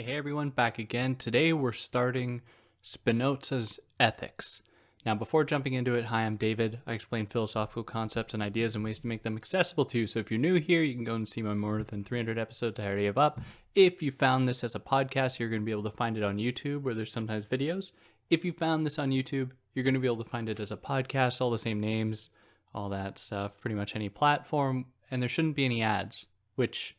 Hey everyone, back again. Today we're starting Spinoza's Ethics. Now before jumping into it, hi, I'm David. I explain philosophical concepts and ideas and ways to make them accessible to you. So if you're new here, you can go and see my more than 300 episodes I already have up. If you found this as a podcast, you're going to be able to find it on YouTube where there's sometimes videos. If you found this on YouTube, you're going to be able to find it as a podcast, all the same names, all that stuff, pretty much any platform, and there shouldn't be any ads, which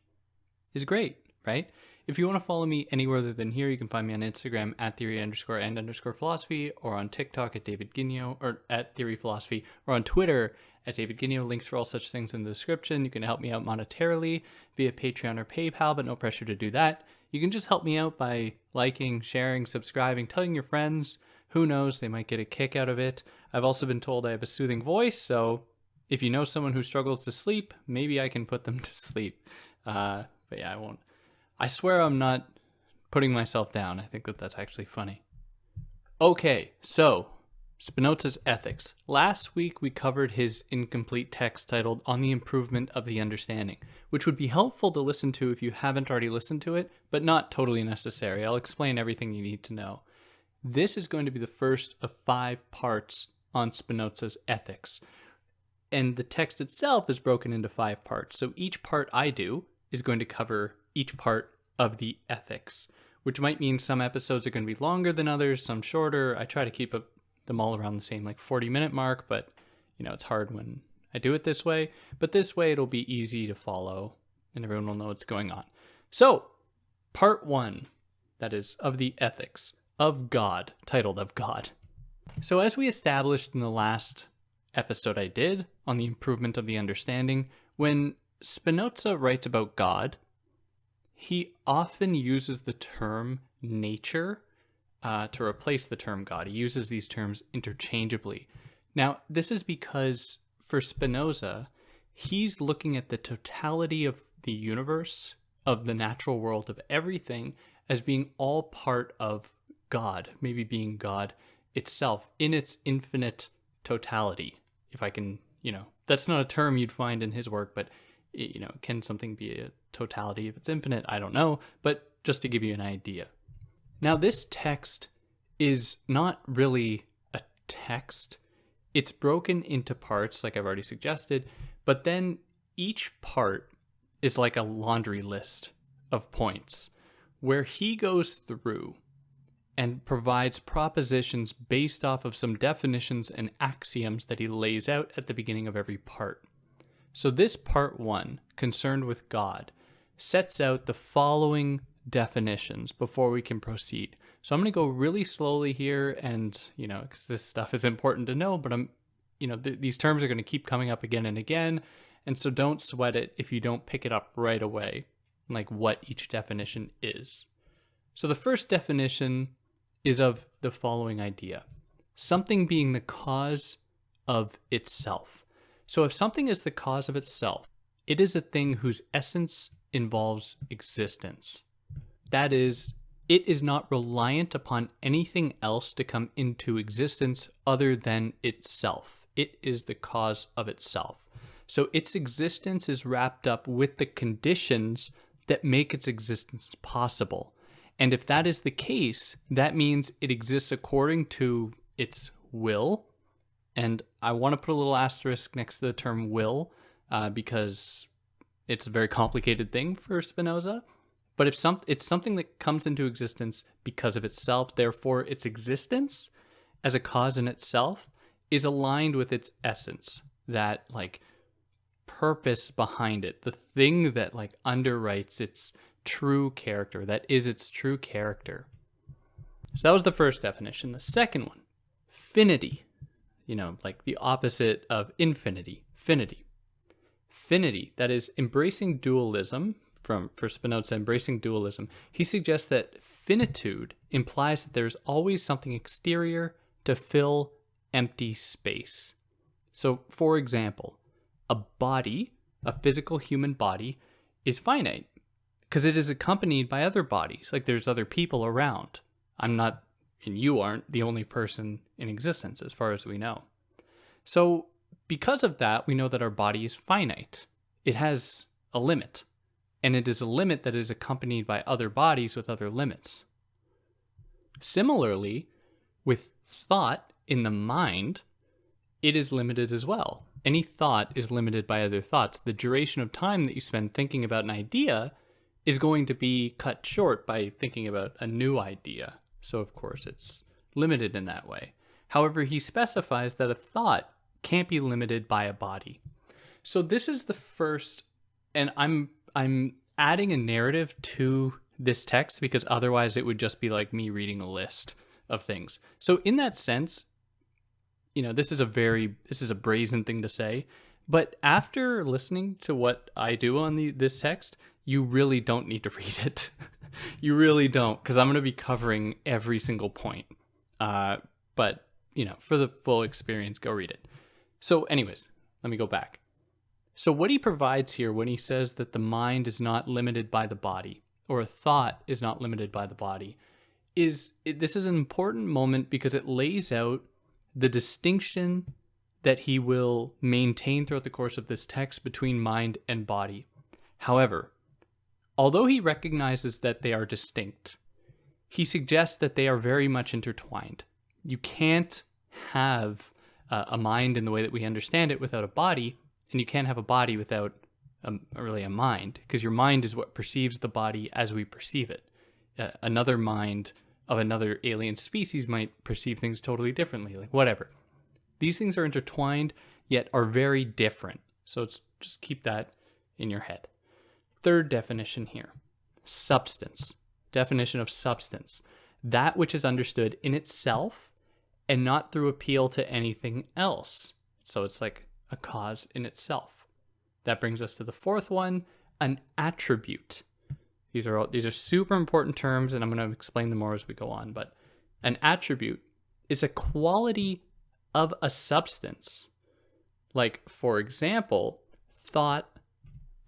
is great, right? If you want to follow me anywhere other than here, you can find me on Instagram at theory_and_philosophy, or on TikTok at David Guignot, or at Theory Philosophy, or on Twitter at David Guignot. Links for all such things in the description. You can help me out monetarily via Patreon or PayPal, but no pressure to do that. You can just help me out by liking, sharing, subscribing, telling your friends. Who knows, they might get a kick out of it. I've also been told I have a soothing voice, so if you know someone who struggles to sleep, maybe I can put them to sleep. But yeah, I won't. I swear I'm not putting myself down. I think that's actually funny. Okay, so Spinoza's Ethics. Last week we covered his incomplete text titled On the Improvement of the Understanding, which would be helpful to listen to if you haven't already listened to it, but not totally necessary. I'll explain everything you need to know. This is going to be the first of 5 parts on Spinoza's Ethics. And the text itself is broken into 5 parts. So each part I do is going to cover each part of the ethics, which might mean some episodes are going to be longer than others, some shorter. I try to keep them all around the same 40-minute mark, but it's hard when I do it this way. But this way it'll be easy to follow and everyone will know what's going on. So, part 1, that is, of the ethics of God, titled Of God. So as we established in the last episode I did on the improvement of the understanding, when Spinoza writes about God, he often uses the term nature to replace the term God. He uses these terms interchangeably. Now, this is because for Spinoza, he's looking at the totality of the universe, of the natural world, of everything, as being all part of God, maybe being God itself in its infinite totality. If I can, that's not a term you'd find in his work, but can something be a totality if it's infinite? I don't know, but just to give you an idea. Now, this text is not really a text. It's broken into parts, like I've already suggested, but then each part is like a laundry list of points where he goes through and provides propositions based off of some definitions and axioms that he lays out at the beginning of every part. So this part 1, concerned with God, sets out the following definitions before we can proceed. So I'm going to go really slowly here and, because this stuff is important to know, but these terms are going to keep coming up again and again. And so don't sweat it if you don't pick it up right away, like what each definition is. So the first definition is of the following idea: something being the cause of itself. So if something is the cause of itself, it is a thing whose essence involves existence. That is, it is not reliant upon anything else to come into existence other than itself. It is the cause of itself. So its existence is wrapped up with the conditions that make its existence possible. And if that is the case, that means it exists according to its will. And I want to put a little asterisk next to the term will because it's a very complicated thing for Spinoza. But if it's something that comes into existence because of itself, therefore its existence as a cause in itself is aligned with its essence, that purpose behind it, the thing that underwrites its true character, that is its true character. So that was the first definition. The second one, finity. The opposite of infinity, finity. Finity, that is embracing dualism, for Spinoza, embracing dualism. He suggests that finitude implies that there's always something exterior to fill empty space. So, for example, a body, a physical human body, is finite because it is accompanied by other bodies. There's other people around. I'm not, and you aren't, the only person in existence as far as we know. So because of that, we know that our body is finite. It has a limit. and it is a limit that is accompanied by other bodies with other limits. Similarly, with thought in the mind, it is limited as well. Any thought is limited by other thoughts. The duration of time that you spend thinking about an idea is going to be cut short by thinking about a new idea. So, of course, it's limited in that way. However, he specifies that a thought can't be limited by a body. So this is the first, and I'm adding a narrative to this text because otherwise it would just be like me reading a list of things. So in that sense, this is a brazen thing to say, but after listening to what I do on this text, you really don't need to read it. You really don't, because I'm going to be covering every single point. But for the full experience, go read it. So anyways, let me go back. So what he provides here when he says that the mind is not limited by the body, or a thought is not limited by the body, this is an important moment because it lays out the distinction that he will maintain throughout the course of this text between mind and body. However, although he recognizes that they are distinct, he suggests that they are very much intertwined. You can't have a mind in the way that we understand it without a body, and you can't have a body without really a mind, because your mind is what perceives the body as we perceive it. Another mind of another alien species might perceive things totally differently, like whatever. These things are intertwined, yet are very different. So just keep that in your head. Third definition here, substance. Definition of substance. That which is understood in itself and not through appeal to anything else. So it's like a cause in itself. That brings us to the fourth one, an attribute. These are super important terms, and I'm going to explain them more as we go on. But an attribute is a quality of a substance. Like, for example, thought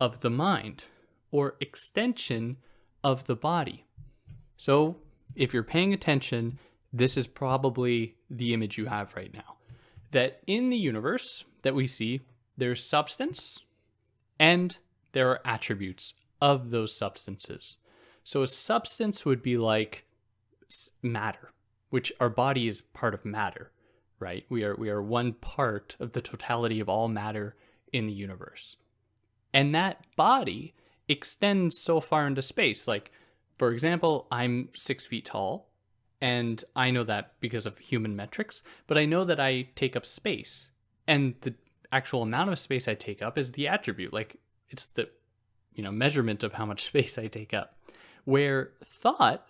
of the mind or extension of the body. So if you're paying attention, this is probably the image you have right now. That in the universe that we see, there's substance and there are attributes of those substances. So a substance would be like matter, which our body is part of matter, right? We are one part of the totality of all matter in the universe. And that body extends so far into space. Like, for example, I'm 6 feet tall, and I know that because of human metrics, but I know that I take up space. And the actual amount of space I take up is the attribute. Like, it's the measurement of how much space I take up. Where thought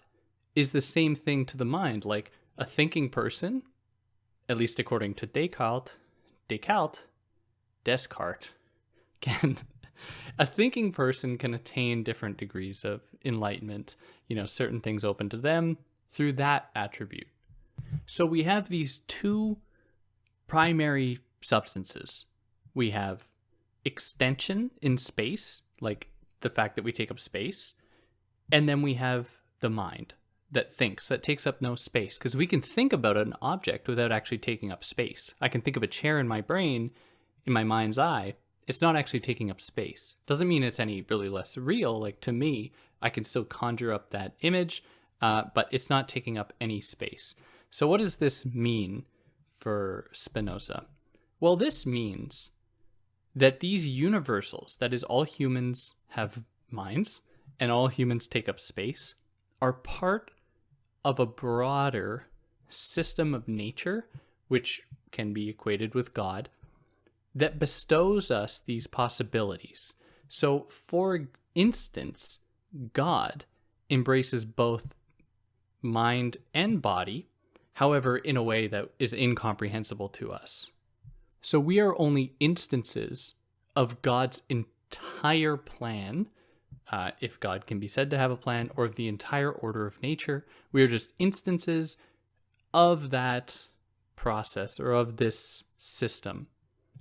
is the same thing to the mind. Like a thinking person, at least according to Descartes, a thinking person can attain different degrees of enlightenment. Certain things open to them through that attribute. So we have these two primary substances. We have extension in space, like the fact that we take up space. And then we have the mind that thinks, that takes up no space. Because we can think about an object without actually taking up space. I can think of a chair in my brain, in my mind's eye. It's not actually taking up space. Doesn't mean it's any really less real. Like, to me, I can still conjure up that image, but it's not taking up any space. So what does this mean for Spinoza? Well, this means that these universals, that is, all humans have minds and all humans take up space, are part of a broader system of nature, which can be equated with God, that bestows us these possibilities. So, for instance, God embraces both mind and body, however, in a way that is incomprehensible to us. So we are only instances of God's entire plan, if God can be said to have a plan, or of the entire order of nature. We are just instances of that process or of this system.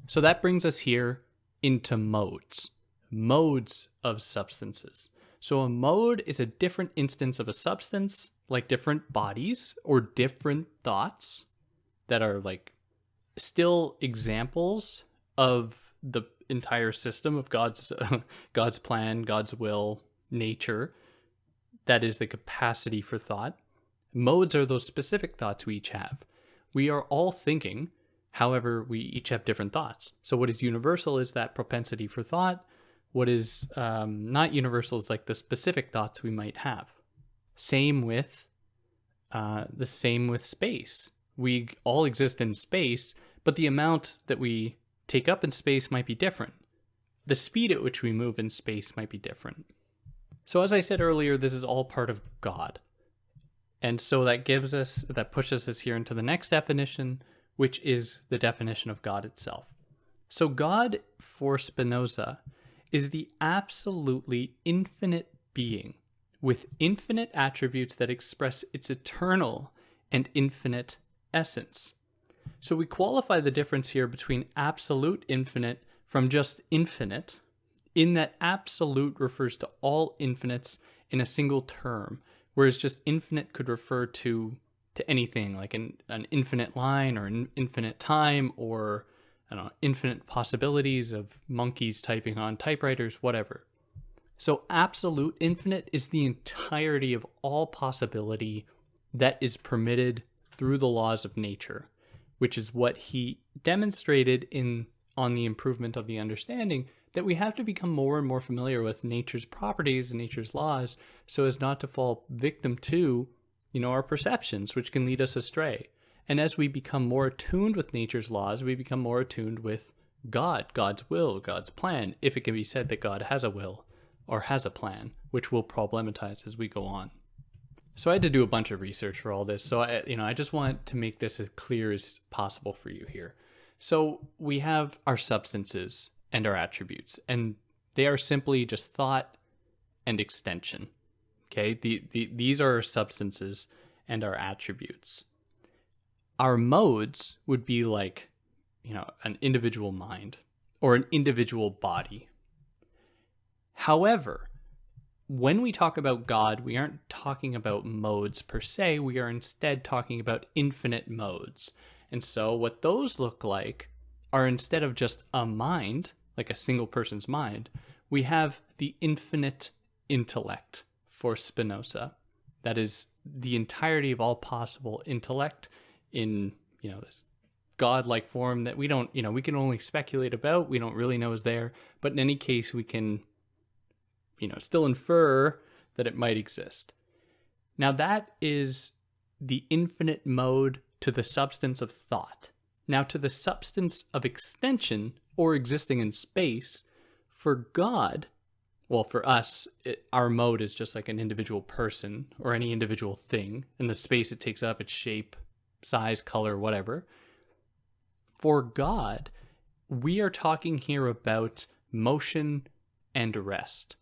So that brings us here into modes of substances. So a mode is a different instance of a substance, like different bodies or different thoughts that are like still examples of the entire system of God's plan, God's will, nature. That is the capacity for thought. Modes are those specific thoughts we each have. We are all thinking, however, we each have different thoughts. So what is universal is that propensity for thought. What is not universal is like the specific thoughts we might have. Same with space. We all exist in space, but the amount that we take up in space might be different. The speed at which we move in space might be different. So as I said earlier, this is all part of God. And so that pushes us here into the next definition, which is the definition of God itself. So God, for Spinoza, is the absolutely infinite being with infinite attributes that express its eternal and infinite essence. So we qualify the difference here between absolute infinite from just infinite, in that absolute refers to all infinites in a single term, whereas just infinite could refer to anything, like an infinite line or an infinite time, or I don't know, infinite possibilities of monkeys typing on typewriters, whatever. So absolute infinite is the entirety of all possibility that is permitted through the laws of nature, which is what he demonstrated on the improvement of the understanding, that we have to become more and more familiar with nature's properties and nature's laws so as not to fall victim to, our perceptions, which can lead us astray. And as we become more attuned with nature's laws, we become more attuned with God, God's will, God's plan, if it can be said that God has a will or has a plan, which we'll problematize as we go on. So I had to do a bunch of research for all this. So I just want to make this as clear as possible for you here. So we have our substances and our attributes, and they are simply just thought and extension. Okay, these are our substances and our attributes. Our modes would be like, an individual mind or an individual body. However, when we talk about God, we aren't talking about modes per se. We are instead talking about infinite modes. And so what those look like are, instead of just a mind, like a single person's mind, we have the infinite intellect for Spinoza. That is the entirety of all possible intellect in, this God-like form that we don't, we can only speculate about. We don't really know is there. But in any case, we can, still infer that it might exist. Now that is the infinite mode to the substance of thought. Now to the substance of extension or existing in space, for God, well, for us, our mode is just like an individual person or any individual thing, and the space it takes up, its shape, size, color, whatever. For God, we are talking here about motion and rest,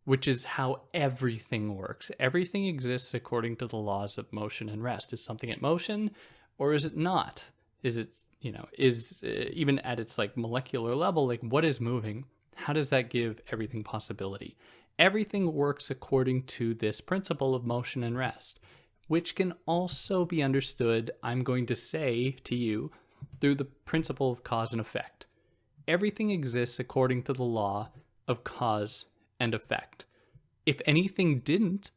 which is how everything works. Everything exists according to the laws of motion and rest. Is something at motion, or is it not? Is it, even at its like molecular level, like what is moving? How does that give everything possibility? Everything works according to this principle of motion and rest, which can also be understood, I'm going to say to you, through the principle of cause and effect. Everything exists according to the law of cause and effect. If anything didn't,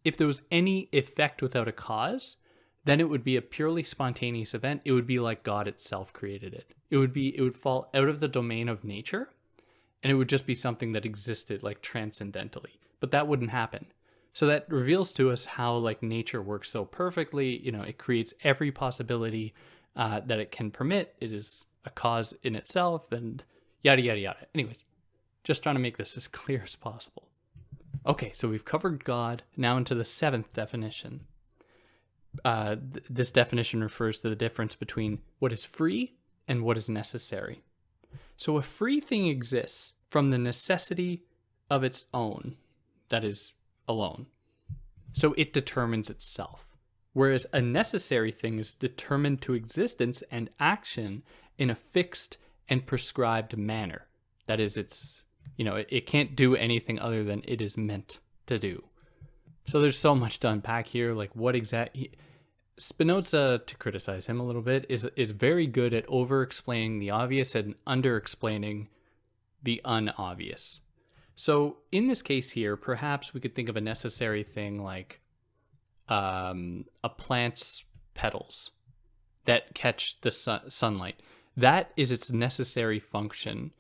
if there was any effect without a cause, then it would be a purely spontaneous event. It would be like God itself created it. It would fall out of the domain of nature, and it would just be something that existed like transcendentally. But that wouldn't happen. So that reveals to us how like nature works so perfectly. It creates every possibility that it can permit. It is a cause in itself, and yada, yada, yada. Anyways, just trying to make this as clear as possible. Okay, so we've covered God. Now into the seventh definition. This definition refers to the difference between what is free and what is necessary. So a free thing exists from the necessity of its own, that is, alone. So it determines itself. Whereas a necessary thing is determined to existence and action in a fixed and prescribed manner. That is, it can't do anything other than it is meant to do. So there's so much to unpack here. Like what exactly... Spinoza, to criticize him a little bit, is very good at over-explaining the obvious and under-explaining the unobvious. So in this case here, perhaps we could think of a necessary thing like a plant's petals that catch the sunlight. That is its necessary function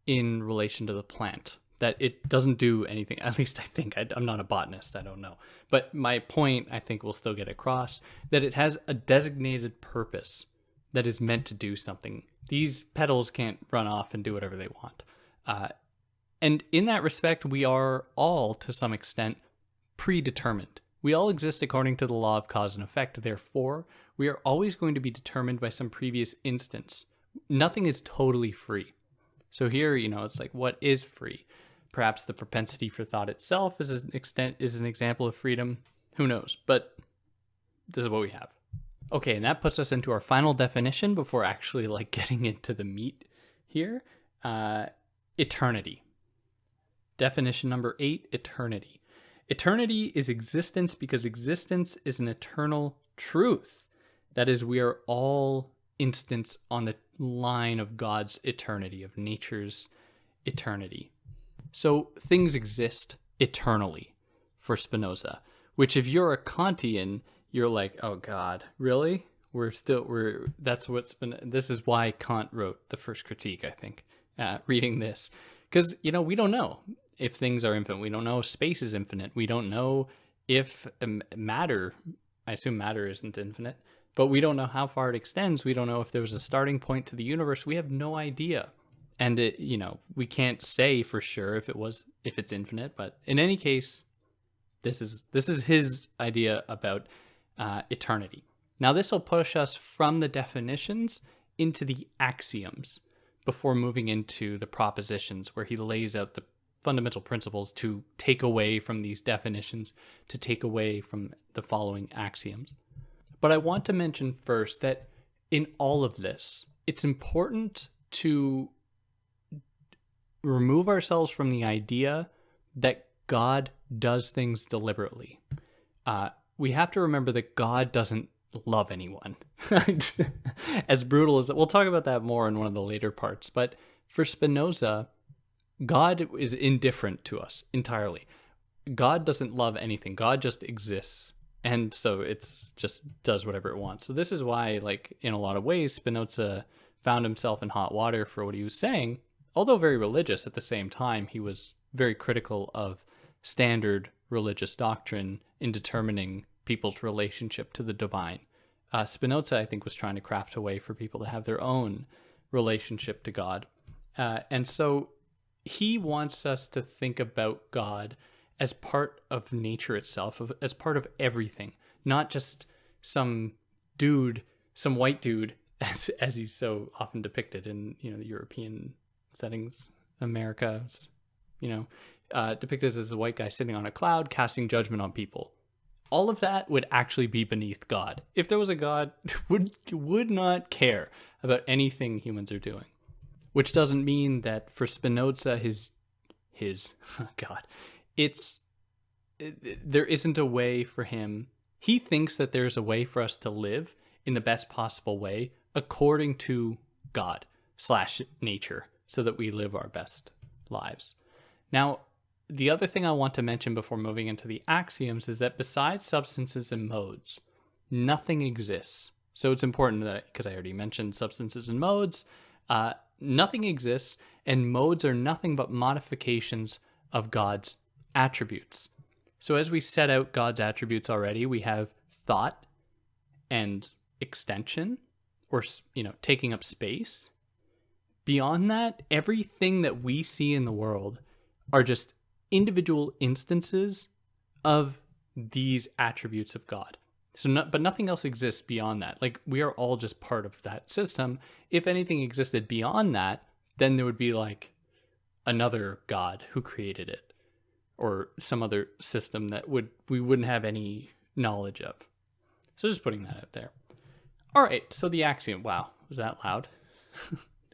in relation to the plant. That it doesn't do anything, at least I think. I'm not a botanist, I don't know. But my point, I think, will still get across, that it has a designated purpose that is meant to do something. These petals can't run off and do whatever they want. And in that respect, we are all, to some extent, predetermined. We all exist according to the law of cause and effect. Therefore, we are always going to be determined by some previous instance. Nothing is totally free. So here, it's like, what is free? Perhaps the propensity for thought itself is an example of freedom. Who knows? But this is what we have. Okay, and that puts us into our final definition before actually getting into the meat here. Eternity. Definition number 8, eternity. Eternity is existence because existence is an eternal truth. That is, we are all instants on the line of God's eternity, of nature's eternity. So things exist eternally for Spinoza, which if you're a Kantian, you're like, oh God, really? This is why Kant wrote the first critique, I think, reading this. Because, we don't know if things are infinite. We don't know if space is infinite. We don't know if matter, I assume matter isn't infinite, but we don't know how far it extends. We don't know if there was a starting point to the universe. We have no idea. And we can't say for sure if it's infinite, but in any case, this is his idea about eternity. Now this will push us from the definitions into the axioms before moving into the propositions, where he lays out the fundamental principles to take away from these definitions, to take away from the following axioms. But I want to mention first that in all of this, it's important to remove ourselves from the idea that God does things deliberately. We have to remember that God doesn't love anyone. As brutal as we'll talk about that more in one of the later parts. But for Spinoza, God is indifferent to us entirely. God doesn't love anything. God just exists. And so it's just does whatever it wants. So this is why, in a lot of ways, Spinoza found himself in hot water for what he was saying. Although very religious at the same time, he was very critical of standard religious doctrine in determining people's relationship to the divine. Spinoza, I think, was trying to craft a way for people to have their own relationship to God. And so he wants us to think about God as part of nature itself, as part of everything, not just some white dude, as he's so often depicted in the European settings. America, depicted as a white guy sitting on a cloud casting judgment on people. All of that would actually be beneath God. If there was a God, would not care about anything humans are doing. Which doesn't mean that for Spinoza, there isn't a way for him. He thinks that there's a way for us to live in the best possible way according to God / nature, so that we live our best lives. Now, the other thing I want to mention before moving into the axioms is that besides substances and modes, nothing exists. So it's important that, because I already mentioned substances and modes, nothing exists, and modes are nothing but modifications of God's attributes. So as we set out God's attributes already, we have thought and extension, or taking up space. Beyond that, everything that we see in the world are just individual instances of these attributes of God. But nothing else exists beyond that. We are all just part of that system. If anything existed beyond that, then there would be another God who created it, or some other system that we wouldn't have any knowledge of. So just putting that out there. All right, so the axiom. Wow, was that loud?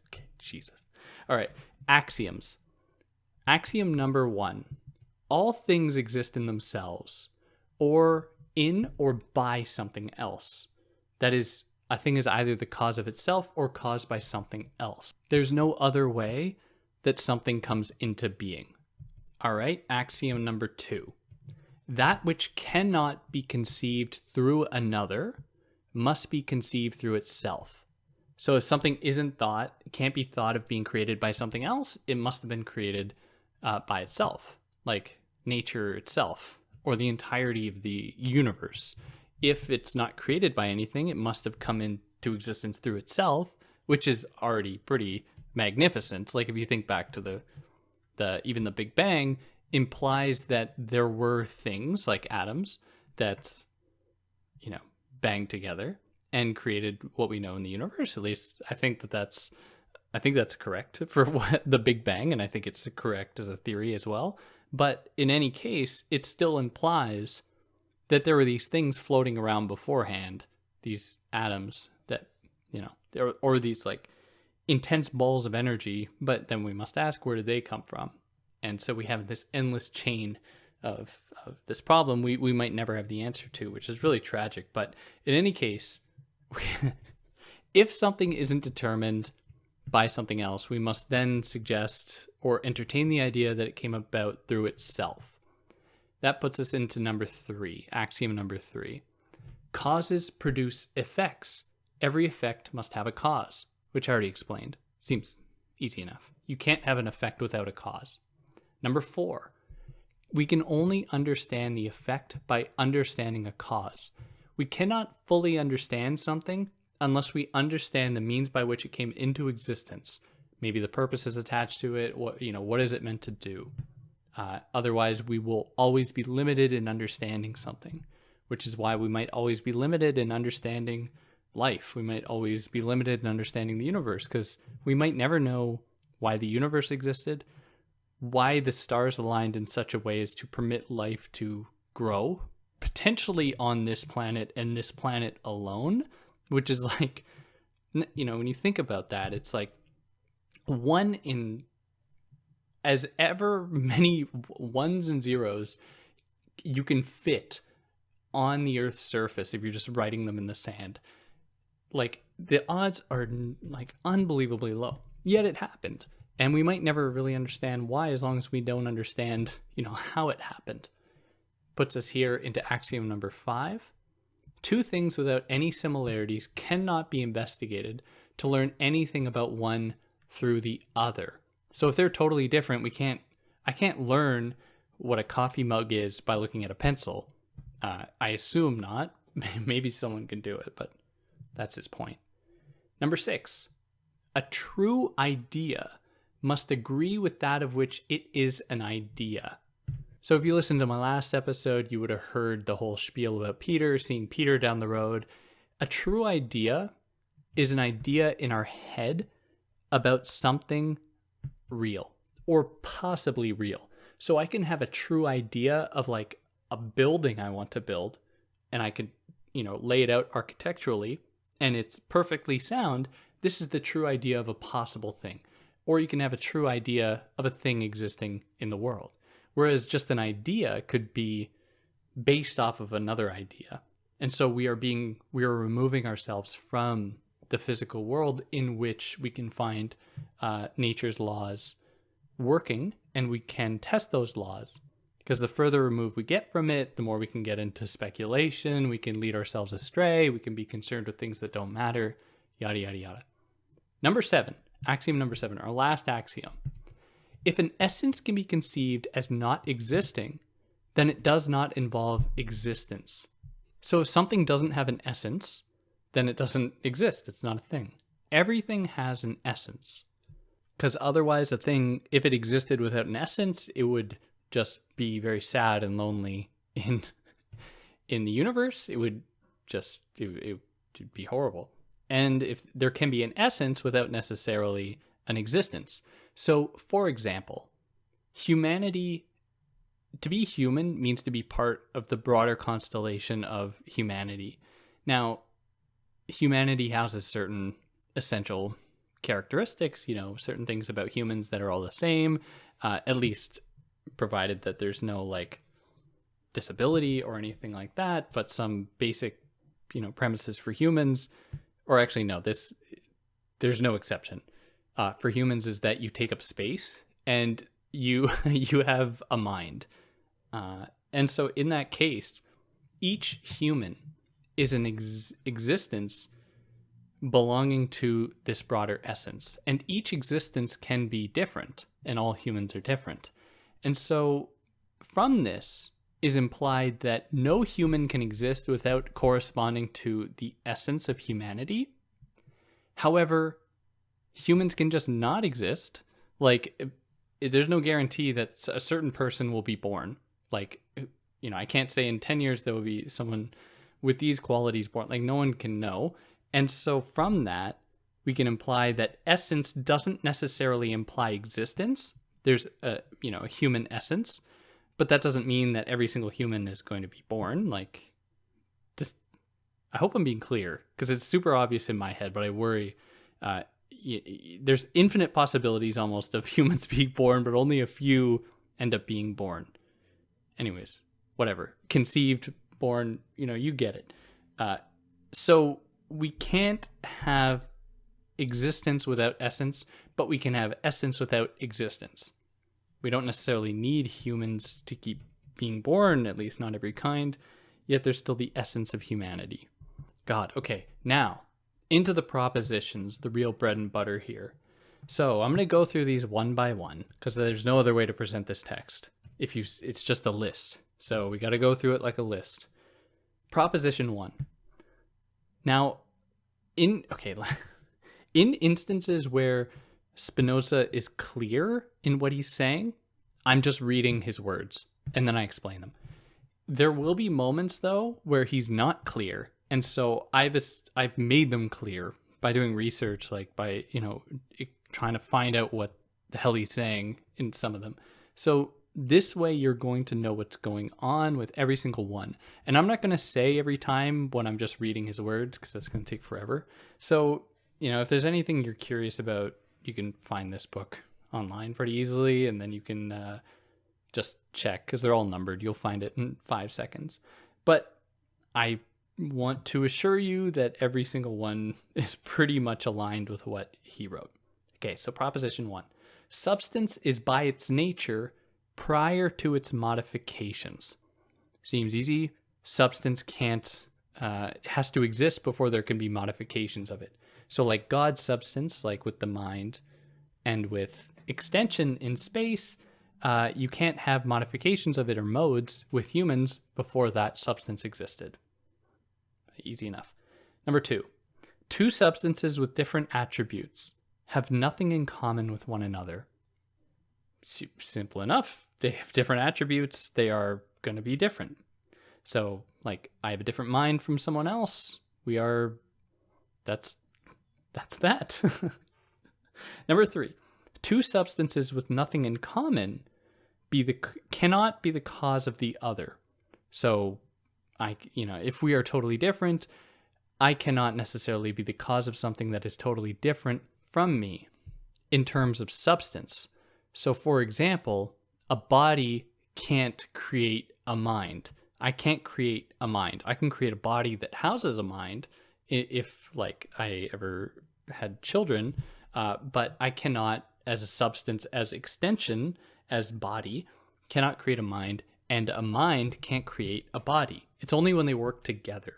Okay, Jesus. All right, axioms. Axiom number 1. All things exist in themselves, or in or by something else. That is, a thing is either the cause of itself or caused by something else. There's no other way that something comes into being. All right, axiom number 2. That which cannot be conceived through another must be conceived through itself. So if something can't be thought of being created by something else, it must have been created by itself, like nature itself, or the entirety of the universe. If it's not created by anything, it must have come into existence through itself, which is already pretty magnificent. Like if you think back to even the Big Bang implies that there were things like atoms that, banged together and created what we know in the universe. At least I think that's correct for what the Big Bang, and I think it's correct as a theory as well. But in any case, it still implies that there were these things floating around beforehand, these atoms that, or these like intense balls of energy, but then we must ask, where did they come from? And so we have this endless chain of this problem we might never have the answer to, which is really tragic. But in any case, if something isn't determined by something else, we must then suggest or entertain the idea that it came about through itself. That puts us into number 3, axiom number 3. Causes produce effects. Every effect must have a cause, which I already explained. Seems easy enough. You can't have an effect without a cause. Number 4, we can only understand the effect by understanding a cause. We cannot fully understand something unless we understand the means by which it came into existence. Maybe the purposes attached to it. What is it meant to do? Otherwise, we will always be limited in understanding something, which is why we might always be limited in understanding life. We might always be limited in understanding the universe, because we might never know why the universe existed, why the stars aligned in such a way as to permit life to grow, potentially on this planet and this planet alone, which is like, when you think about that, it's like one in as ever many ones and zeros you can fit on the Earth's surface if you're just writing them in the sand. Like, the odds are like unbelievably low, yet it happened. And we might never really understand why, as long as we don't understand, how it happened. Puts us here into axiom number 5. 2 things without any similarities cannot be investigated to learn anything about one through the other. So if they're totally different, I can't learn what a coffee mug is by looking at a pencil. I assume not. Maybe someone can do it, but that's his point. Number 6, a true idea must agree with that of which it is an idea. So if you listened to my last episode, you would have heard the whole spiel about Peter, seeing Peter down the road. A true idea is an idea in our head about something real or possibly real. So I can have a true idea of like a building I want to build, and I could, lay it out architecturally, and it's perfectly sound. This is the true idea of a possible thing. Or you can have a true idea of a thing existing in the world. Whereas just an idea could be based off of another idea. And so we are removing ourselves from the physical world in which we can find nature's laws working, and we can test those laws. Because the further removed we get from it, the more we can get into speculation, we can lead ourselves astray, we can be concerned with things that don't matter, yada, yada, yada. Number 7, axiom number 7, our last axiom. If an essence can be conceived as not existing, then it does not involve existence. So if something doesn't have an essence, then it doesn't exist. It's not a thing. Everything has an essence. Because otherwise, a thing, if it existed without an essence, it would just be very sad and lonely in the universe. It would be horrible. And if there can be an essence without necessarily an existence. So, for example, humanity, to be human means to be part of the broader constellation of humanity. Now, humanity houses certain essential characteristics, certain things about humans that are all the same, at least provided that there's no like disability or anything like that, but some basic, premises for humans, or actually no, there's no exception. for humans is that you take up space and you you have a mind. And so in that case, each human is an existence belonging to this broader essence. And each existence can be different, and all humans are different. And so from this is implied that no human can exist without corresponding to the essence of humanity. However, humans can just not exist. Like, there's no guarantee that a certain person will be born. Like, I can't say in 10 years there will be someone with these qualities born. Like, no one can know. And so from that, we can imply that essence doesn't necessarily imply existence. There's a human essence, but that doesn't mean that every single human is going to be born. Like, I hope I'm being clear, because it's super obvious in my head, but I worry there's infinite possibilities almost of humans being born, but only a few end up being born. Anyways, whatever. Conceived, born, you get it. So we can't have existence without essence, but we can have essence without existence. We don't necessarily need humans to keep being born, at least not every kind, yet there's still the essence of humanity. God, okay, now into the propositions, the real bread and butter here. So I'm going to go through these one by one, because there's no other way to present this text. It's just a list. So we got to go through it like a list. Proposition 1. Now, in instances where Spinoza is clear in what he's saying, I'm just reading his words, and then I explain them. There will be moments, though, where he's not clear, and so I've made them clear by doing research, like by, trying to find out what the hell he's saying in some of them. So this way you're going to know what's going on with every single one. And I'm not going to say every time when I'm just reading his words, because that's going to take forever. So, if there's anything you're curious about, you can find this book online pretty easily, and then you can just check, because they're all numbered. You'll find it in 5 seconds. But I want to assure you that every single one is pretty much aligned with what he wrote. Okay, so proposition 1. Substance is by its nature prior to its modifications. Seems easy. Substance has to exist before there can be modifications of it. So like God's substance, like with the mind and with extension in space, you can't have modifications of it or modes with humans before that substance existed. Easy enough. Number 2. Two substances with different attributes have nothing in common with one another. Simple enough. They have different attributes. They are going to be different. So, like, I have a different mind from someone else. That's that. Number 3. Two substances with nothing in common cannot be the cause of the other. So, if we are totally different, I cannot necessarily be the cause of something that is totally different from me in terms of substance. So, for example, a body can't create a mind. I can't create a mind. I can create a body that houses a mind if, like, I ever had children, but I cannot, as a substance, as extension, as body, cannot create a mind, and a mind can't create a body. It's only when they work together.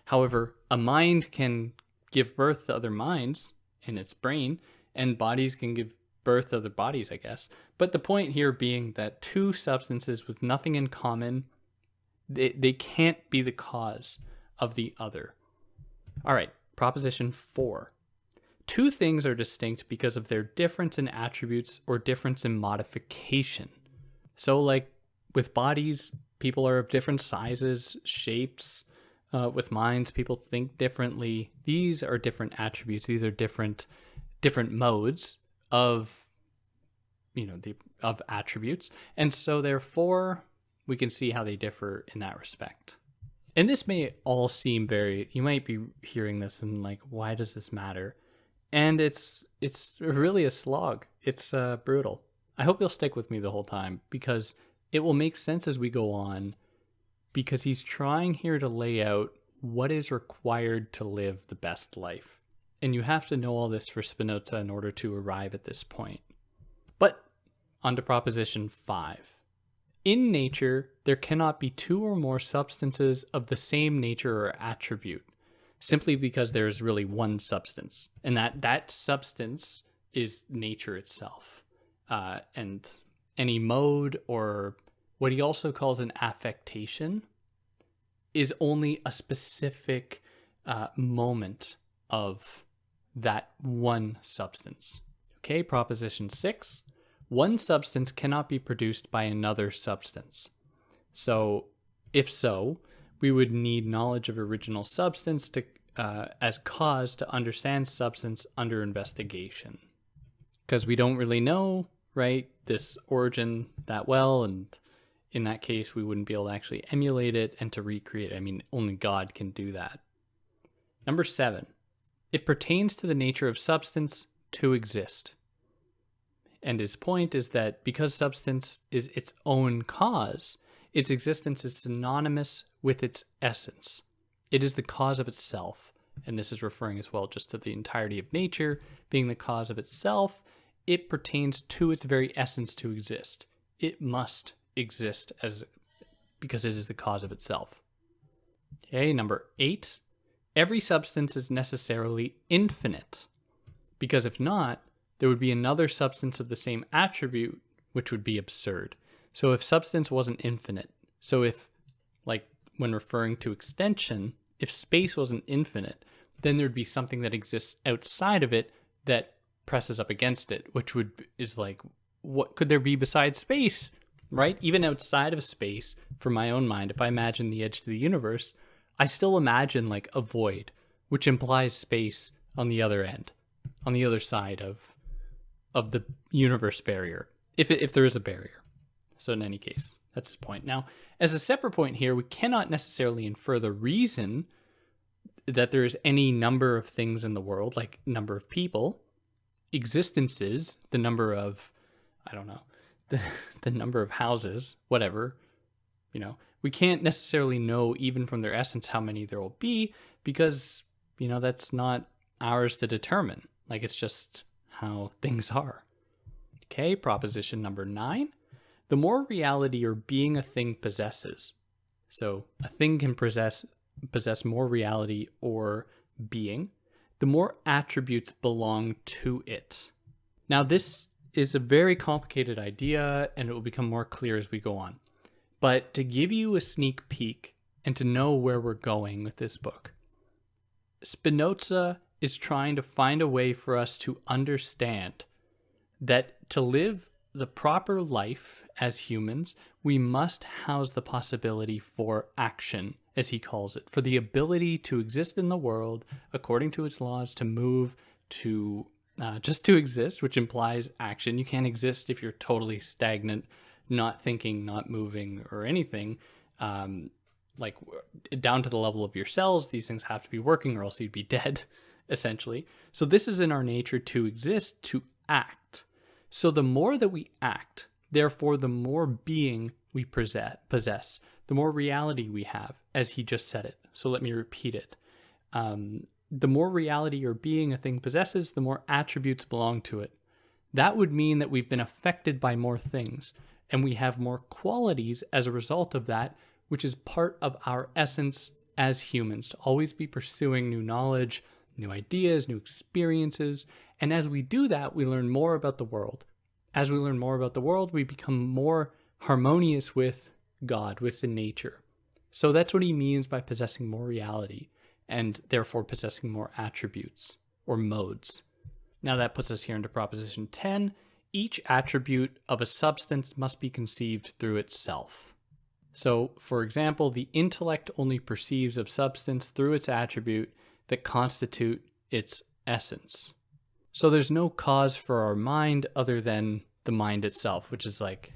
However, a mind can give birth to other minds in its brain, and bodies can give birth to other bodies, I guess. But the point here being that two substances with nothing in common, they can't be the cause of the other. All right, proposition 4. Two things are distinct because of their difference in attributes or difference in modification. So, like, with bodies, people are of different sizes, shapes. With minds, people think differently. These are different attributes. These are different modes of attributes. And so therefore, we can see how they differ in that respect. And this may all seem you might be hearing this and like, why does this matter? And it's really a slog. It's brutal. I hope you'll stick with me the whole time, because it will make sense as we go on, because he's trying here to lay out what is required to live the best life. And you have to know all this for Spinoza in order to arrive at this point. But on to proposition 5. In nature, there cannot be two or more substances of the same nature or attribute, simply because there is really one substance. And that substance is nature itself. And any mode, or what he also calls an affectation, is only a specific moment of that one substance. Okay, proposition 6. One substance cannot be produced by another substance. So, if so, we would need knowledge of original substance to as cause to understand substance under investigation. Because we don't really know, right, this origin that well, and in that case, we wouldn't be able to actually emulate it and to recreate it. I mean, only God can do that. Number 7. It pertains to the nature of substance to exist. And his point is that because substance is its own cause, its existence is synonymous with its essence. It is the cause of itself. And this is referring as well just to the entirety of nature being the cause of itself. It pertains to its very essence to exist. It must exist because it is the cause of itself. Okay, number 8. Every substance is necessarily infinite, because if not, there would be another substance of the same attribute, which would be absurd. So if substance wasn't infinite, so if, like when referring to extension, if space wasn't infinite, then there'd be something that exists outside of it that presses up against it, which is like, what could there be besides space, right? Even outside of space, for my own mind, if I imagine the edge to the universe, I still imagine like a void, which implies space on the other end, on the other side of the universe barrier, if there is a barrier. So in any case, that's his point. Now, as a separate point here, we cannot necessarily infer the reason that there is any number of things in the world, like number of people, existences, the number of, I don't know, the number of houses, whatever, we can't necessarily know even from their essence how many there will be, because, that's not ours to determine. Like, it's just how things are. Okay, proposition number 9. The more reality or being a thing possesses, so a thing can possess more reality or being, the more attributes belong to it. Now, this is a very complicated idea, and it will become more clear as we go on. But to give you a sneak peek and to know where we're going with this book, Spinoza is trying to find a way for us to understand that to live the proper life as humans, we must house the possibility for action, as he calls it, for the ability to exist in the world according to its laws, to move, to just to exist, which implies action. You can't exist if you're totally stagnant, not thinking, not moving, or anything. Like down to the level of your cells, these things have to be working, or else you'd be dead, essentially. So this is in our nature to exist, to act. So the more that we act, therefore the more being we possess, the more reality we have, as he just said it. So let me repeat it. The more reality or being a thing possesses, the more attributes belong to it. That would mean that we've been affected by more things, and we have more qualities as a result of that, which is part of our essence as humans, to always be pursuing new knowledge, new ideas, new experiences. And as we do that, we learn more about the world. As we learn more about the world, we become more harmonious with God, with the nature. So that's what he means by possessing more reality, and therefore possessing more attributes or modes. Now that puts us here into proposition 10. Each attribute of a substance must be conceived through itself. So, for example, the intellect only perceives of substance through its attribute that constitute its essence. So there's no cause for our mind other than the mind itself, which is like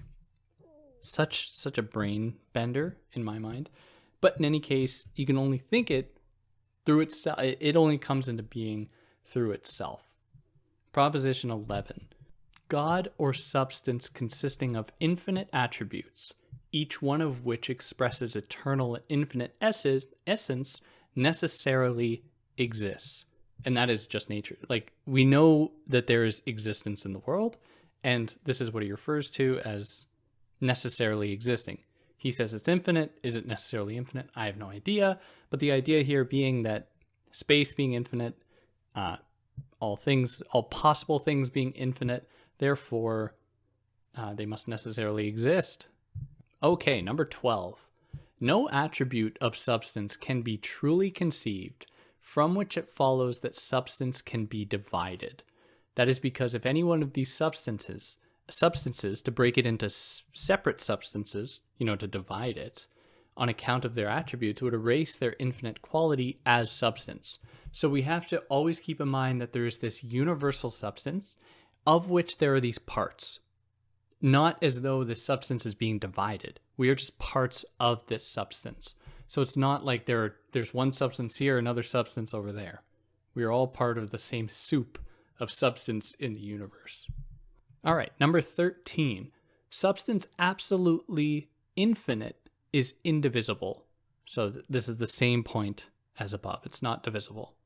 such a brain bender in my mind. But in any case, you can only think it through itself. It only comes into being through itself. Proposition 11. God or substance consisting of infinite attributes, each one of which expresses eternal and infinite essence, necessarily exists. And that is just nature. Like, we know that there is existence in the world, and this is what he refers to as necessarily existing. He says it's infinite. Is it necessarily infinite? I have no idea. But the idea here being that space being infinite, all possible things being infinite, therefore they must necessarily exist. Okay, number 12. No attribute of substance can be truly conceived, from which it follows that substance can be divided. That is because if any one of these substances, to break it into separate substances, to divide it, on account of their attributes, would erase their infinite quality as substance. So we have to always keep in mind that there is this universal substance of which there are these parts. Not as though the substance is being divided. We are just parts of this substance. So it's not like there's one substance here, another substance over there. We are all part of the same soup of substance in the universe. All right, number 13. Substance absolutely infinite is indivisible. So this is the same point as above. It's not divisible.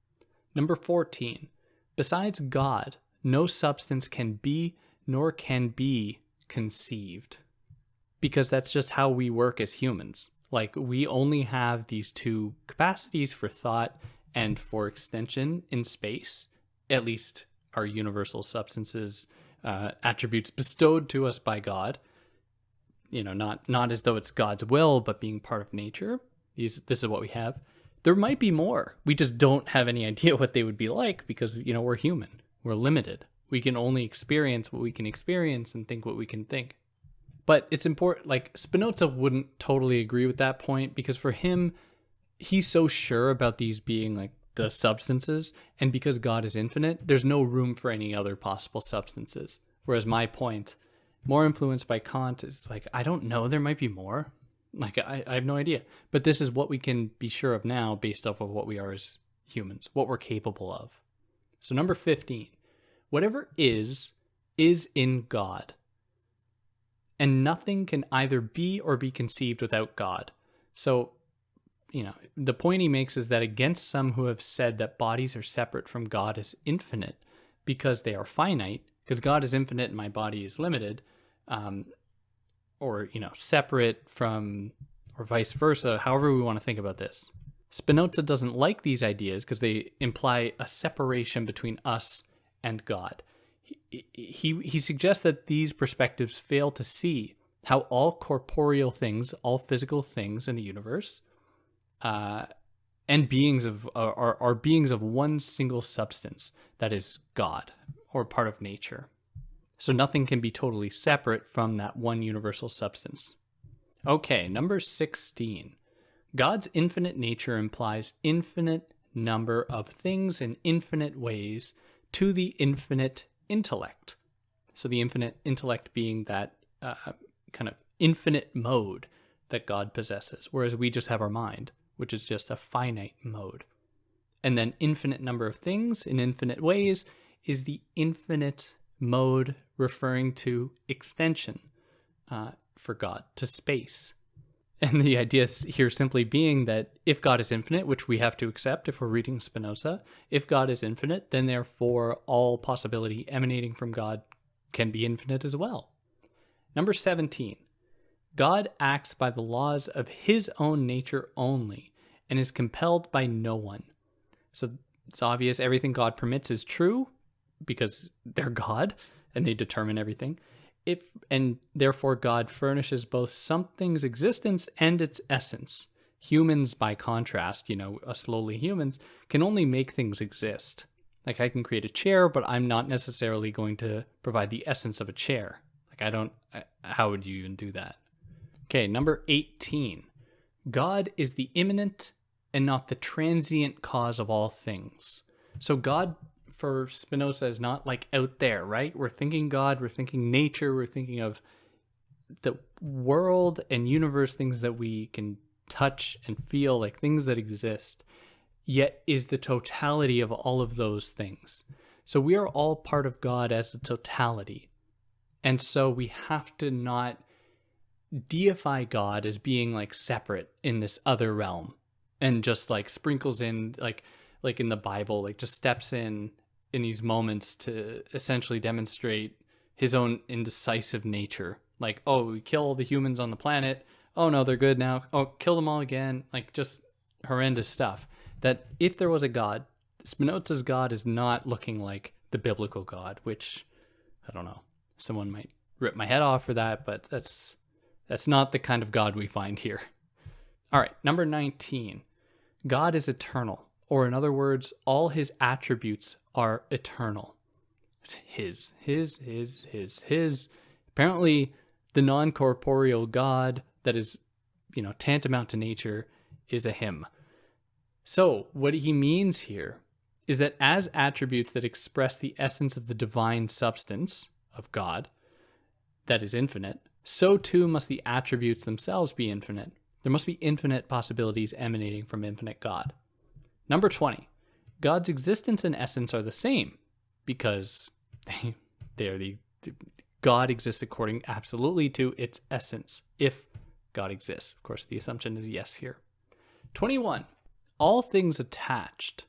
Number 14. Besides God, no substance can be nor can be conceived, because that's just how we work as humans. Like, we only have these two capacities for thought and for extension in space, at least our universal substances, attributes bestowed to us by God, not as though it's God's will, but being part of nature. This is what we have. There might be more. We just don't have any idea what they would be like because, we're human. We're limited. We can only experience what we can experience and think what we can think. But it's important, like, Spinoza wouldn't totally agree with that point, because for him, he's so sure about these being like the substances, and because God is infinite, there's no room for any other possible substances. Whereas my point, more influenced by Kant, is like, I don't know, there might be more. Like, I have no idea. But this is what we can be sure of now based off of what we are as humans, what we're capable of. So number 15. Whatever is in God, and nothing can either be or be conceived without God. So, the point he makes is that against some who have said that bodies are separate from God as infinite because they are finite, because God is infinite and my body is limited, or, separate from, or vice versa, however we want to think about this. Spinoza doesn't like these ideas because they imply a separation between us and God. He suggests that these perspectives fail to see how all corporeal things, all physical things in the universe, and beings are beings of one single substance, that is God, or part of nature. So nothing can be totally separate from that one universal substance. Okay, number 16. God's infinite nature implies infinite number of things in infinite ways to the infinite intellect. So the infinite intellect being that kind of infinite mode that God possesses, whereas we just have our mind, which is just a finite mode. And then infinite number of things in infinite ways is the infinite mode referring to extension for God, to space. And the idea here simply being that if God is infinite, which we have to accept if we're reading Spinoza, if God is infinite, then therefore all possibility emanating from God can be infinite as well. Number 17. God acts by the laws of his own nature only and is compelled by no one. So it's obvious everything God permits is true because they're God and they determine everything. And therefore God furnishes both something's existence and its essence. Humans, by contrast, us lowly humans, can only make things exist. Like, I can create a chair, but I'm not necessarily going to provide the essence of a chair. Like, how would you even do that? Okay, number 18. God is the immanent and not the transient cause of all things. So God, for Spinoza, is not like out there, right? We're thinking God, we're thinking nature, we're thinking of the world and universe, things that we can touch and feel, like things that exist, yet is the totality of all of those things. So we are all part of God as a totality. And so we have to not deify God as being like separate in this other realm and just like sprinkles in like like in the Bible, like just steps in these moments to essentially demonstrate his own indecisive nature. Like, oh, we kill all the humans on the planet. Oh no, they're good now. Oh, kill them all again. Like just horrendous stuff. That if there was a God, Spinoza's God is not looking like the biblical God, which I don't know. Someone might rip my head off for that, but that's not the kind of God we find here. All right, number 19. God is eternal, or in other words, all his attributes are eternal. It's his. Apparently, the non-corporeal God that is, tantamount to nature is a him. So, what he means here is that as attributes that express the essence of the divine substance of God, that is infinite, so too must the attributes themselves be infinite. There must be infinite possibilities emanating from infinite God. Number 20. God's existence and essence are the same because they are God exists according absolutely to its essence, if God exists. Of course, the assumption is yes here. 21. All things attached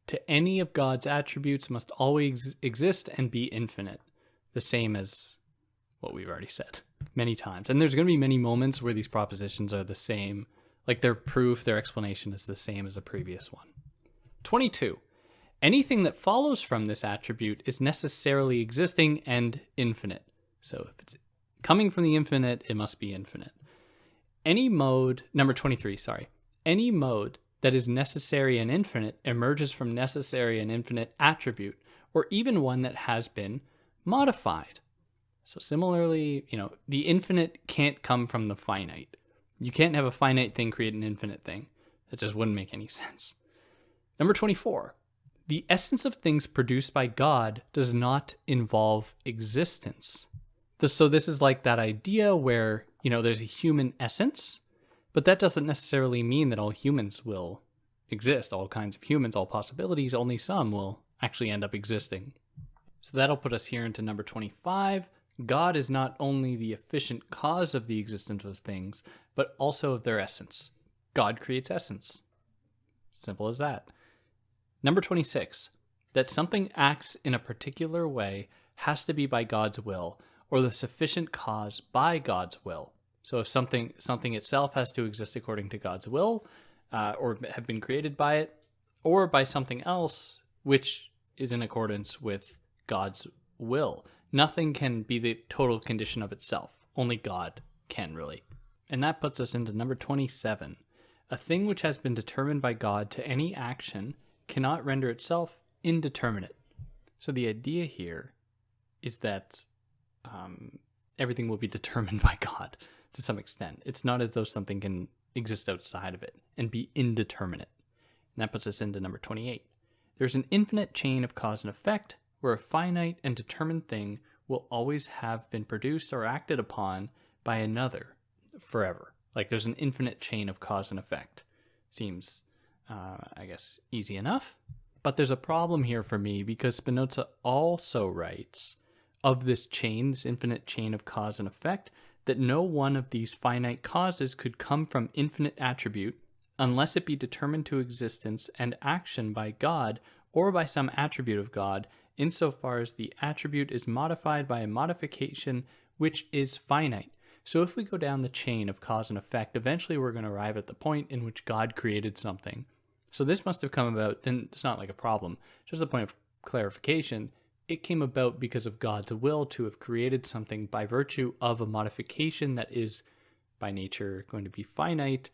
to any of God's attributes must always exist and be infinite. The same as what we've already said many times. And there's going to be many moments where these propositions are the same, like their proof, their explanation is the same as the previous one. 22. Anything that follows from this attribute is necessarily existing and infinite. So if it's coming from the infinite, it must be infinite. Number 23, any mode that is necessary and infinite emerges from necessary and infinite attribute, or even one that has been modified. So similarly, the infinite can't come from the finite. You can't have a finite thing create an infinite thing. That just wouldn't make any sense. Number 24, the essence of things produced by God does not involve existence. So this is like that idea where, there's a human essence, but that doesn't necessarily mean that all humans will exist. All kinds of humans, all possibilities, only some will actually end up existing. So that'll put us here into number 25. God is not only the efficient cause of the existence of things, but also of their essence. God creates essence. Simple as that. Number 26, that something acts in a particular way has to be by God's will, or the sufficient cause by God's will. So if something itself has to exist according to God's will, or have been created by it, or by something else which is in accordance with God's will. Nothing can be the total condition of itself. Only God can, really. And that puts us into number 27. A thing which has been determined by God to any action cannot render itself indeterminate. So the idea here is that everything will be determined by God to some extent. It's not as though something can exist outside of it and be indeterminate. And that puts us into number 28. There's an infinite chain of cause and effect where a finite and determined thing will always have been produced or acted upon by another forever. Like there's an infinite chain of cause and effect. Seems, easy enough. But there's a problem here for me because Spinoza also writes of this chain, this infinite chain of cause and effect, that no one of these finite causes could come from infinite attribute unless it be determined to existence and action by God or by some attribute of God, insofar as the attribute is modified by a modification which is finite. So if we go down the chain of cause and effect, eventually we're going to arrive at the point in which God created something. So this must have come about, then it's not like a problem, just a point of clarification. It came about because of God's will to have created something by virtue of a modification that is by nature going to be finite.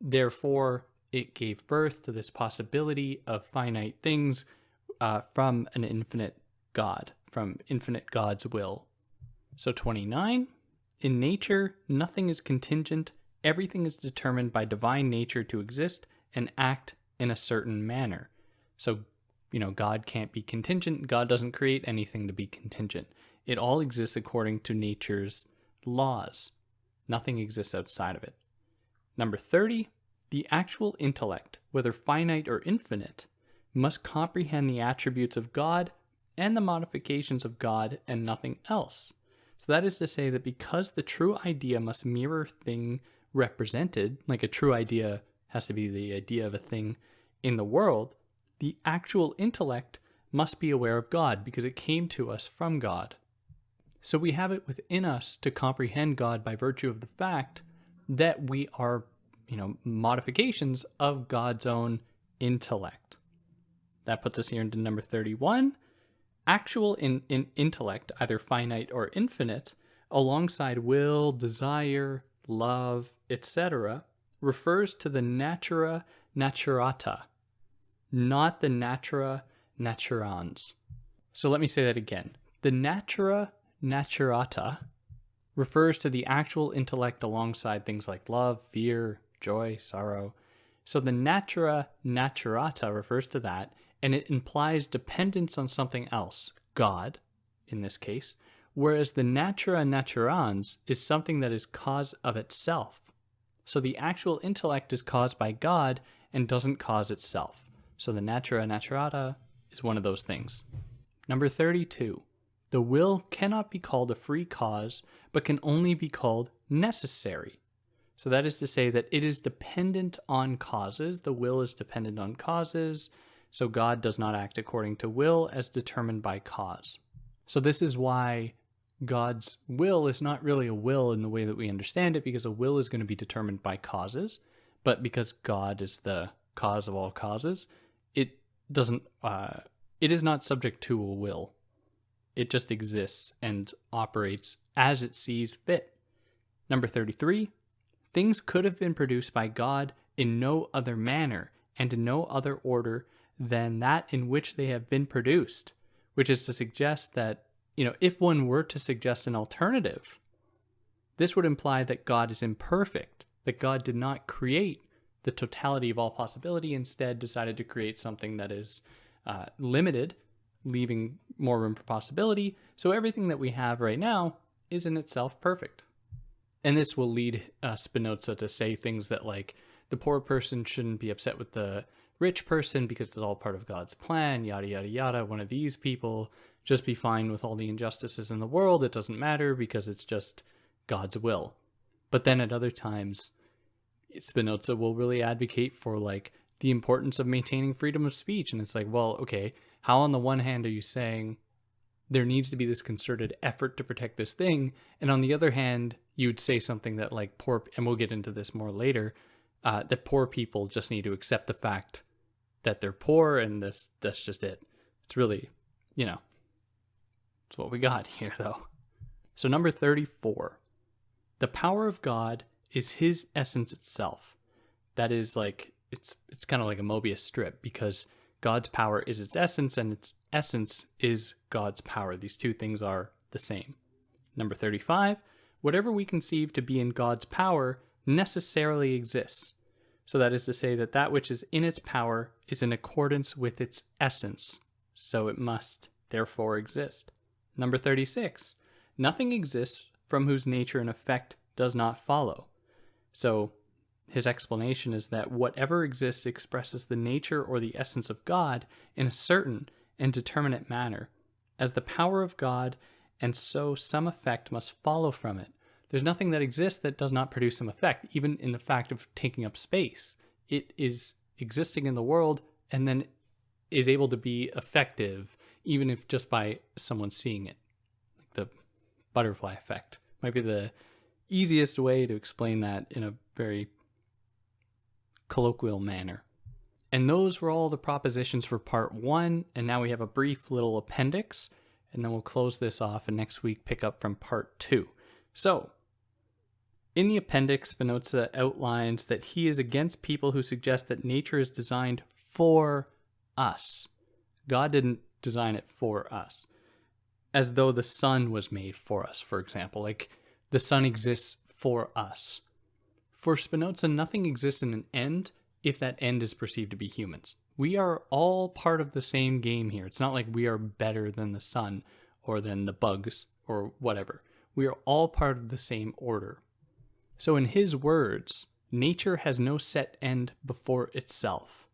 Therefore, it gave birth to this possibility of finite things from an infinite God, from infinite God's will. So 29, in nature, nothing is contingent. Everything is determined by divine nature to exist and act in a certain manner. So, God can't be contingent. God doesn't create anything to be contingent. It all exists according to nature's laws. Nothing exists outside of it. Number 30, the actual intellect, whether finite or infinite, must comprehend the attributes of God and the modifications of God and nothing else. So that is to say that because the true idea must mirror thing represented, like a true idea has to be the idea of a thing in the world, the actual intellect must be aware of God because it came to us from God. So we have it within us to comprehend God by virtue of the fact that we are, modifications of God's own intellect. That puts us here into number 31. Actual in intellect, either finite or infinite, alongside will, desire, love, etc., refers to the natura naturata, not the natura naturans. So let me say that again. The natura naturata refers to the actual intellect alongside things like love, fear, joy, sorrow. So the natura naturata refers to that, and it implies dependence on something else, God, in this case, whereas the natura naturans is something that is cause of itself. So the actual intellect is caused by God and doesn't cause itself. So the natura naturata is one of those things. Number 32. The will cannot be called a free cause, but can only be called necessary. So that is to say that it is dependent on causes. The will is dependent on causes. So God does not act according to will as determined by cause. So this is why God's will is not really a will in the way that we understand it, because a will is going to be determined by causes. But because God is the cause of all causes, it is not subject to a will. It just exists and operates as it sees fit. Number 33, things could have been produced by God in no other manner and in no other order than that in which they have been produced, which is to suggest that, if one were to suggest an alternative, this would imply that God is imperfect, that God did not create the totality of all possibility, instead decided to create something that is limited, leaving more room for possibility. So everything that we have right now is in itself perfect. And this will lead Spinoza to say things that like the poor person shouldn't be upset with the rich person because it's all part of God's plan, yada, yada, yada. One of these people just be fine with all the injustices in the world. It doesn't matter because it's just God's will. But then at other times, Spinoza will really advocate for like the importance of maintaining freedom of speech. And it's like, well, okay, how on the one hand are you saying there needs to be this concerted effort to protect this thing, and on the other hand, you would say something that like and we'll get into this more later, that poor people just need to accept the fact that they're poor, and that's just it. It's really, it's what we got here though. So number 34, the power of God is his essence itself. That is like, it's kind of like a Mobius strip, because God's power is its essence, and its essence is God's power. These two things are the same. Number 35, whatever we conceive to be in God's power necessarily exists. So that is to say that that which is in its power is in accordance with its essence. So it must, therefore, exist. Number 36, nothing exists from whose nature and effect does not follow. So his explanation is that whatever exists expresses the nature or the essence of God in a certain and determinate manner, as the power of God, and so some effect must follow from it. There's nothing that exists that does not produce some effect, even in the fact of taking up space. It is existing in the world and then is able to be effective, even if just by someone seeing it. Like the butterfly effect might be the easiest way to explain that in a very colloquial manner. And those were all the propositions for part 1, and now we have a brief little appendix, and then we'll close this off and next week pick up from part 2. So, in the appendix, Spinoza outlines that he is against people who suggest that nature is designed for us. God didn't design it for us. As though the sun was made for us, for example. Like, the sun exists for us. For Spinoza, nothing exists in an end if that end is perceived to be humans. We are all part of the same game here. It's not like we are better than the sun or than the bugs or whatever. We are all part of the same order. So in his words, nature has no set end before itself,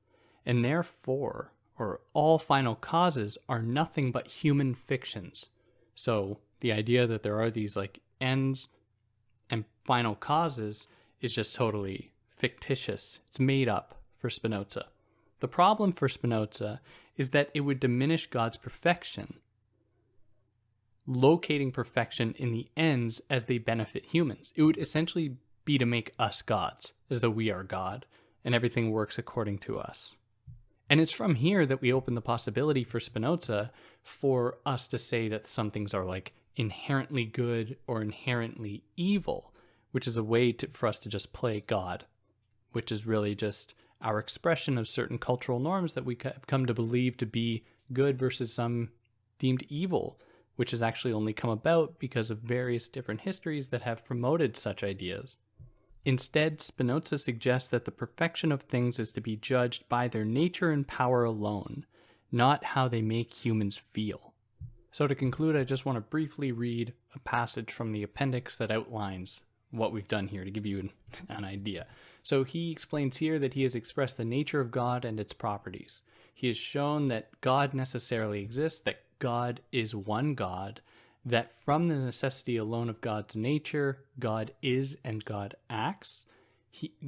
and therefore, or all final causes are nothing but human fictions. So the idea that there are these like ends and final causes is just totally fictitious. It's made up for Spinoza. The problem for Spinoza is that it would diminish God's perfection, locating perfection in the ends as they benefit humans. It would essentially be to make us gods, as though we are God, and everything works according to us. And it's from here that we open the possibility for Spinoza for us to say that some things are like inherently good or inherently evil, which is a way for us to just play God, which is really just our expression of certain cultural norms that we have come to believe to be good versus some deemed evil, which has actually only come about because of various different histories that have promoted such ideas. Instead, Spinoza suggests that the perfection of things is to be judged by their nature and power alone, not how they make humans feel. So to conclude, I just want to briefly read a passage from the appendix that outlines what we've done here to give you an idea. So he explains here that he has expressed the nature of God and its properties. He has shown that God necessarily exists, that God is one God, that from the necessity alone of God's nature, God is and God acts.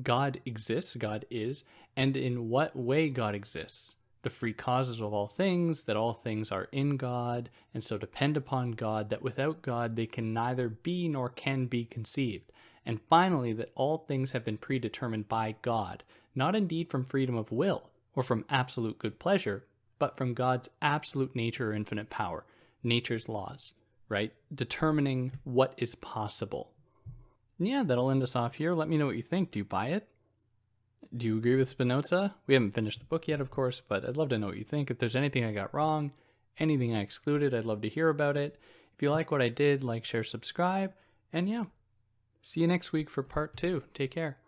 God exists, God is, and in what way God exists. The free causes of all things, that all things are in God, and so depend upon God, that without God they can neither be nor can be conceived. And finally, that all things have been predetermined by God, not indeed from freedom of will, or from absolute good pleasure, but from God's absolute nature or infinite power, nature's laws, right? Determining what is possible. Yeah, that'll end us off here. Let me know what you think. Do you buy it? Do you agree with Spinoza? We haven't finished the book yet, of course, but I'd love to know what you think. If there's anything I got wrong, anything I excluded, I'd love to hear about it. If you like what I did, like, share, subscribe, and yeah, see you next week for part 2. Take care.